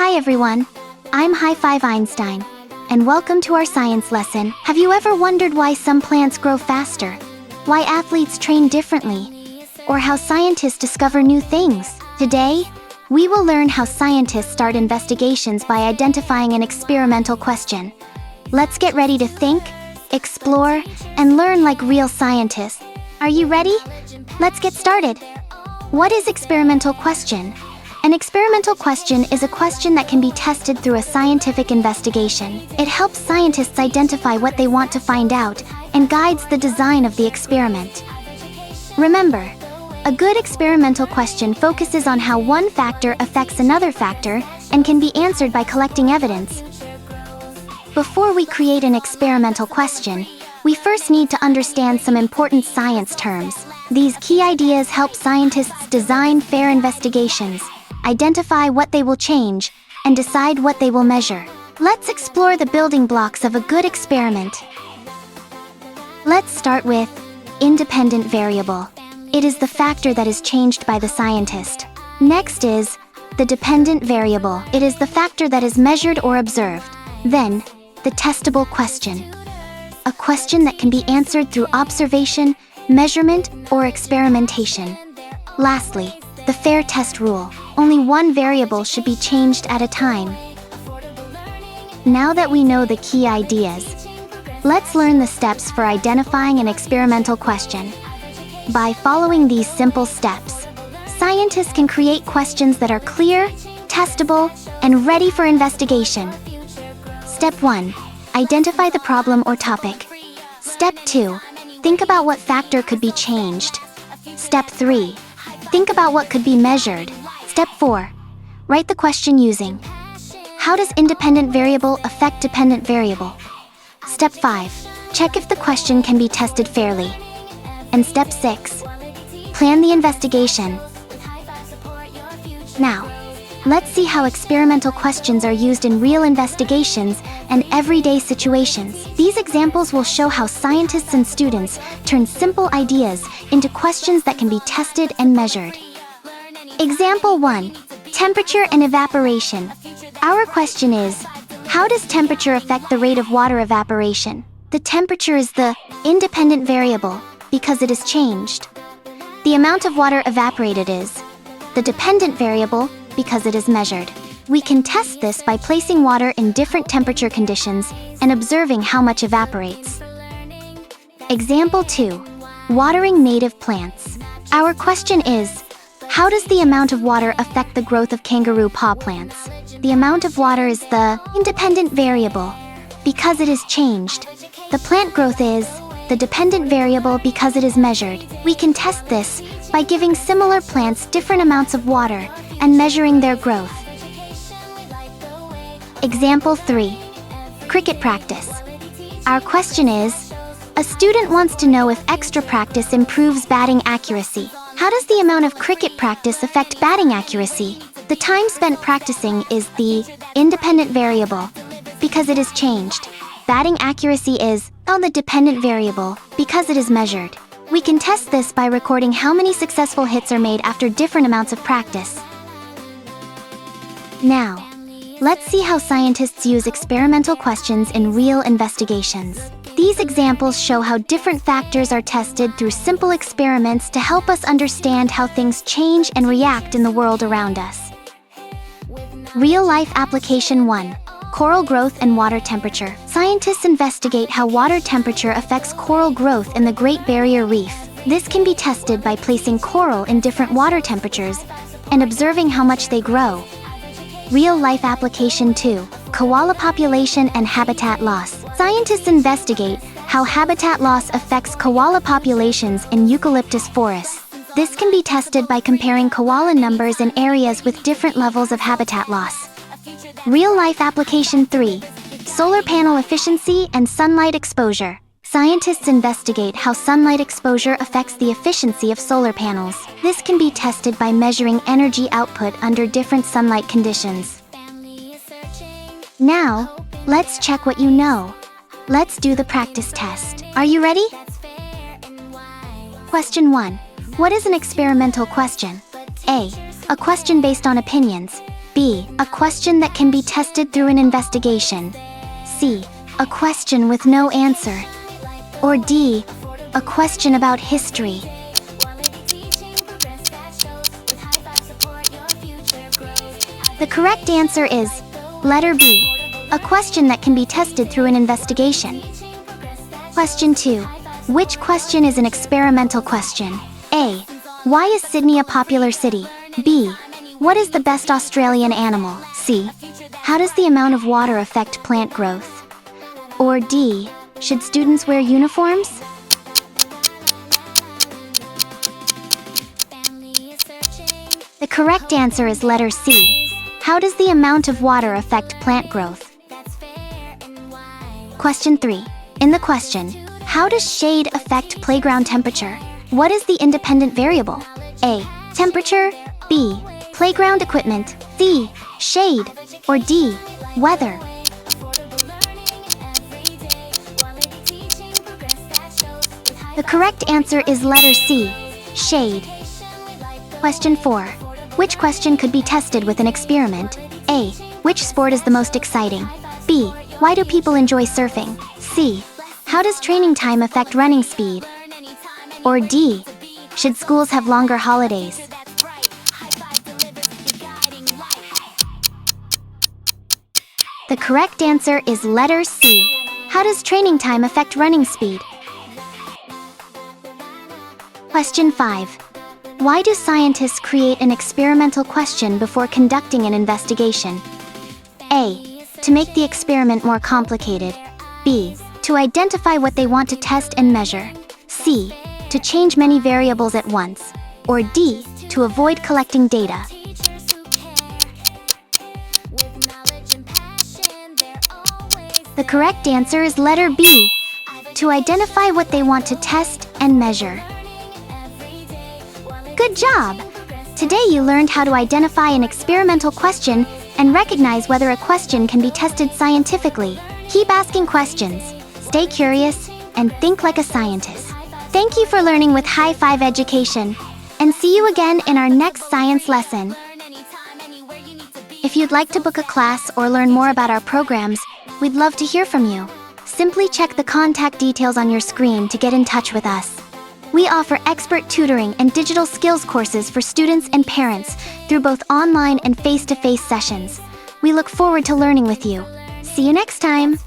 Hi everyone, I'm High Five Einstein, and welcome to our science lesson. Have you ever wondered why some plants grow faster? Why athletes train differently? Or how scientists discover new things? Today, we will learn how scientists start investigations by identifying an experimental question. Let's get ready to think, explore, and learn like real scientists. Are you ready? Let's get started. What is experimental question? An experimental question is a question that can be tested through a scientific investigation. It helps scientists identify what they want to find out and guides the design of the experiment. Remember, a good experimental question focuses on how one factor affects another factor and can be answered by collecting evidence. Before we create an experimental question, we first need to understand some important science terms. These key ideas help scientists design fair investigations, identify what they will change, and decide what they will measure. Let's explore the building blocks of a good experiment. Let's start with independent variable. It is the factor that is changed by the scientist. Next is the dependent variable. It is the factor that is measured or observed. Then, the testable question. A question that can be answered through observation, measurement, or experimentation. Lastly, the fair test rule. Only one variable should be changed at a time. Now that we know the key ideas, let's learn the steps for identifying an experimental question. By following these simple steps, scientists can create questions that are clear, testable, and ready for investigation. Step 1. Identify the problem or topic. Step 2. Think about what factor could be changed. Step 3. Think about what could be measured. Step 4. Write the question using how does independent variable affect dependent variable? Step 5. Check if the question can be tested fairly. And Step 6. Plan the investigation. Now, let's see how experimental questions are used in real investigations and everyday situations. These examples will show how scientists and students turn simple ideas into questions that can be tested and measured. Example 1. Temperature and evaporation. Our question is, how does temperature affect the rate of water evaporation? The temperature is the independent variable because it is changed. The amount of water evaporated is the dependent variable because it is measured. We can test this by placing water in different temperature conditions and observing how much evaporates. Example 2. Watering native plants. Our question is, how does the amount of water affect the growth of kangaroo paw plants? The amount of water is the independent variable because it is changed. The plant growth is the dependent variable because it is measured. We can test this by giving similar plants different amounts of water and measuring their growth. Example 3. Cricket practice. Our question is, a student wants to know if extra practice improves batting accuracy. How does the amount of cricket practice affect batting accuracy? The time spent practicing is the independent variable because it is changed. Batting accuracy is the dependent variable because it is measured. We can test this by recording how many successful hits are made after different amounts of practice. Now, let's see how scientists use experimental questions in real investigations. These examples show how different factors are tested through simple experiments to help us understand how things change and react in the world around us. Real-life application 1. Coral growth and water temperature. Scientists investigate how water temperature affects coral growth in the Great Barrier Reef. This can be tested by placing coral in different water temperatures and observing how much they grow. Real-life application 2. Koala population and habitat loss. Scientists investigate how habitat loss affects koala populations in eucalyptus forests. This can be tested by comparing koala numbers in areas with different levels of habitat loss. Real-life application 3. Solar panel efficiency and sunlight exposure. Scientists investigate how sunlight exposure affects the efficiency of solar panels. This can be tested by measuring energy output under different sunlight conditions. Now, let's check what you know. Let's do the practice test. Are you ready? Question 1. What is an experimental question? A. A question based on opinions. B. A question that can be tested through an investigation. C. A question with no answer. Or D. A question about history. The correct answer is letter B. A question that can be tested through an investigation. Question 2. Which question is an experimental question? A. Why is Sydney a popular city? B. What is the best Australian animal? C. How does the amount of water affect plant growth? Or D. Should students wear uniforms? The correct answer is letter C. How does the amount of water affect plant growth? Question 3. In the question, how does shade affect playground temperature? What is the independent variable? A. Temperature. B. Playground equipment. C. Shade. Or D. Weather. The correct answer is letter C. Shade. Question 4. Which question could be tested with an experiment? A. Which sport is the most exciting? B. Why do people enjoy surfing? C. How does training time affect running speed? Or D. Should schools have longer holidays? The correct answer is letter C. How does training time affect running speed? Question 5. Why do scientists create an experimental question before conducting an investigation? A. To make the experiment more complicated. B. To identify what they want to test and measure. C. To change many variables at once. Or D. To avoid collecting data. The correct answer is letter B. To identify what they want to test and measure. Good job! Today you learned how to identify an experimental question and recognize whether a question can be tested scientifically. Keep asking questions, stay curious, and think like a scientist. Thank you for learning with High Five Education, and see you again in our next science lesson. If you'd like to book a class or learn more about our programs, we'd love to hear from you. Simply check the contact details on your screen to get in touch with us. We offer expert tutoring and digital skills courses for students and parents through both online and face-to-face sessions. We look forward to learning with you. See you next time!